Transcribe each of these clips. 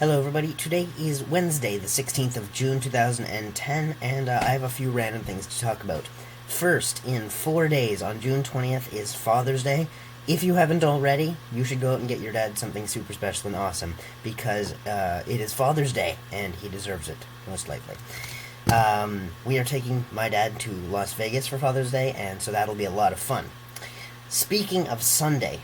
Hello everybody, today is Wednesday, the 16th of June 2010, and I have a few random things to talk about. First, in 4 days, on June 20th, is Father's Day. If you haven't already, you should go out and get your dad something super special and awesome, because it is Father's Day, and he deserves it, most likely. We are taking my dad to Las Vegas for Father's Day, and so that'll be a lot of fun. Speaking of Sunday,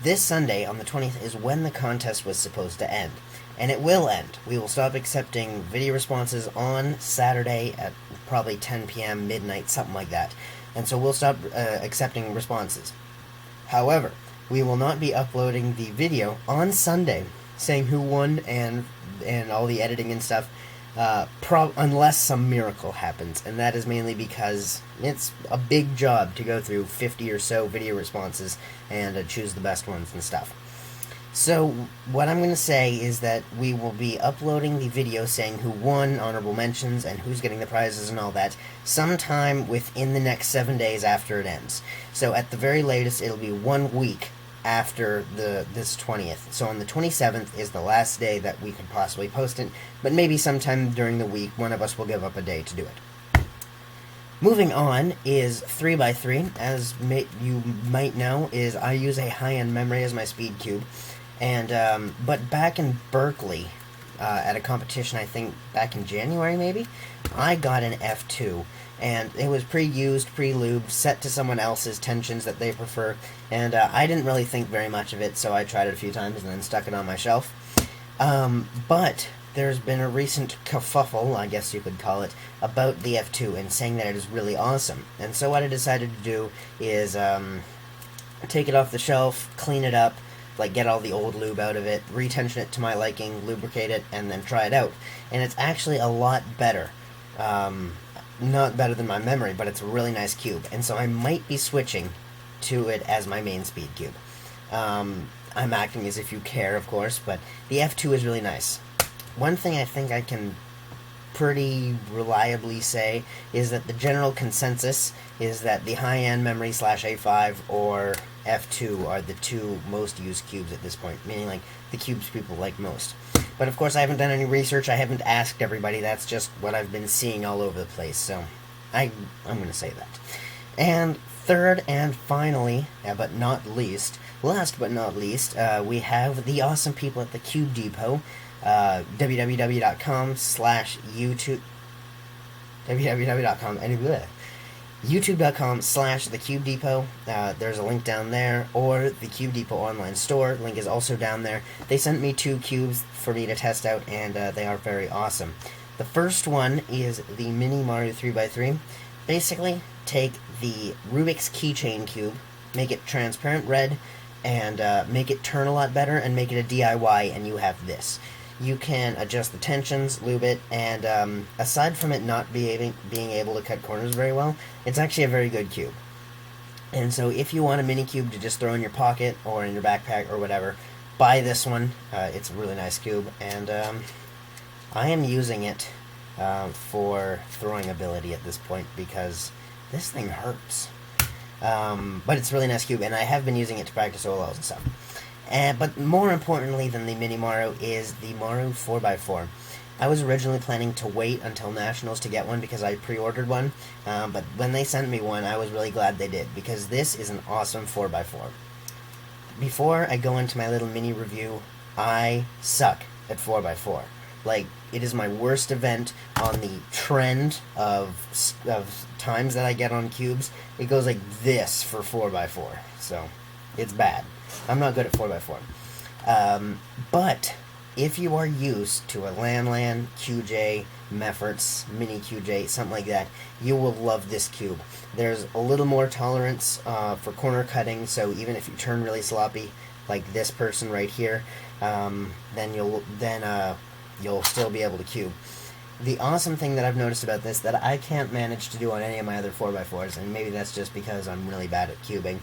this Sunday, on the 20th, is when the contest was supposed to end. And it will end. We will stop accepting video responses on Saturday at probably 10 p.m., midnight, something like that. And so we'll stop accepting responses. However, we will not be uploading the video on Sunday saying who won and all the editing and stuff, unless some miracle happens. And that is mainly because it's a big job to go through 50 or so video responses and choose the best ones and stuff. So, what I'm going to say is that we will be uploading the video saying who won, honorable mentions, and who's getting the prizes and all that sometime within the next 7 days after it ends. So, at the very latest, it'll be 1 week after this 20th. So, on the 27th is the last day that we could possibly post it, but maybe sometime during the week, one of us will give up a day to do it. Moving on is 3x3. As you might know, is I use a Haiyan memory as my speed cube. And, but back in Berkeley, at a competition, I think back in January maybe, I got an F2, and it was pre-used, pre-lubed, set to someone else's tensions that they prefer, and I didn't really think very much of it, so I tried it a few times and then stuck it on my shelf. But there's been a recent kerfuffle, I guess you could call it, about the F2 and saying that it is really awesome. And so what I decided to do is take it off the shelf, clean it up, like get all the old lube out of it, retension it to my liking, lubricate it, and then try it out. And it's actually a lot better. Not better than my memory, but it's a really nice cube. And so I might be switching to it as my main speed cube. I'm acting as if you care, of course, but the F2 is really nice. One thing I think I can pretty reliably say is that the general consensus is that the high-end memory / A5 or F2 are the two most used cubes at this point, meaning like the cubes people like most. But of course I haven't done any research, I haven't asked everybody, that's just what I've been seeing all over the place, so I'm going to say that. And third and finally, but not least, last but not least, we have the awesome people at the Cube Depot, www.com/YouTube, youtube.com/thecubedepot. There's a link down there, or the Cube Depot online store. Link is also down there. They sent me 2 cubes for me to test out, and they are very awesome. The first one is the mini Maru 3x3. Basically, take the Rubik's keychain cube, make it transparent red, and make it turn a lot better, and make it a DIY, and you have this. You can adjust the tensions, lube it, and aside from it not being able to cut corners very well, it's actually a very good cube. And so if you want a mini cube to just throw in your pocket or in your backpack or whatever, buy this one. It's a really nice cube, and I am using it for throwing ability at this point because this thing hurts. But it's a really nice cube, and I have been using it to practice OLLs and stuff. But more importantly than the Mini Maru is the Maru 4x4. I was originally planning to wait until Nationals to get one because I pre-ordered one, but when they sent me one, I was really glad they did, because this is an awesome 4x4. Before I go into my little mini review, I suck at 4x4. Like, it is my worst event on the trend of times that I get on cubes. It goes like this for 4x4, so it's bad. I'm not good at 4x4. But if you are used to a Lamlan, QJ, Mefferts, Mini QJ, something like that, you will love this cube. There's a little more tolerance for corner cutting, so even if you turn really sloppy, like this person right here, then you'll still be able to cube. The awesome thing that I've noticed about this that I can't manage to do on any of my other 4x4s, and maybe that's just because I'm really bad at cubing,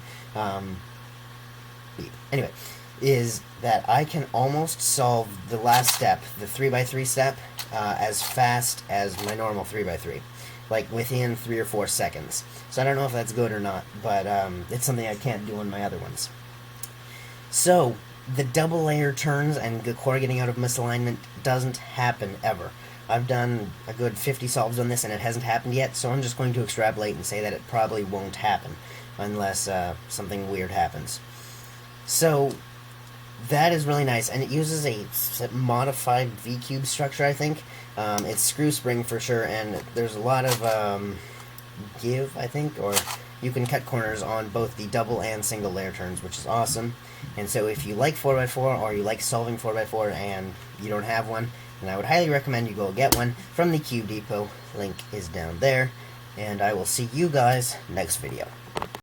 anyway, is that I can almost solve the last step, the 3x3 step, as fast as my normal 3x3. Like within 3 or 4 seconds. So I don't know if that's good or not, but it's something I can't do on my other ones. So, the double layer turns and the core getting out of misalignment doesn't happen ever. I've done a good 50 solves on this and it hasn't happened yet, so I'm just going to extrapolate and say that it probably won't happen unless something weird happens. So that is really nice, and it uses a modified V-cube structure, I think. It's screw spring for sure, and there's a lot of give, I think, or you can cut corners on both the double and single layer turns, which is awesome. And so if you like 4x4 or you like solving 4x4 and you don't have one, then I would highly recommend you go get one from the Cube Depot. Link is down there, and I will see you guys next video.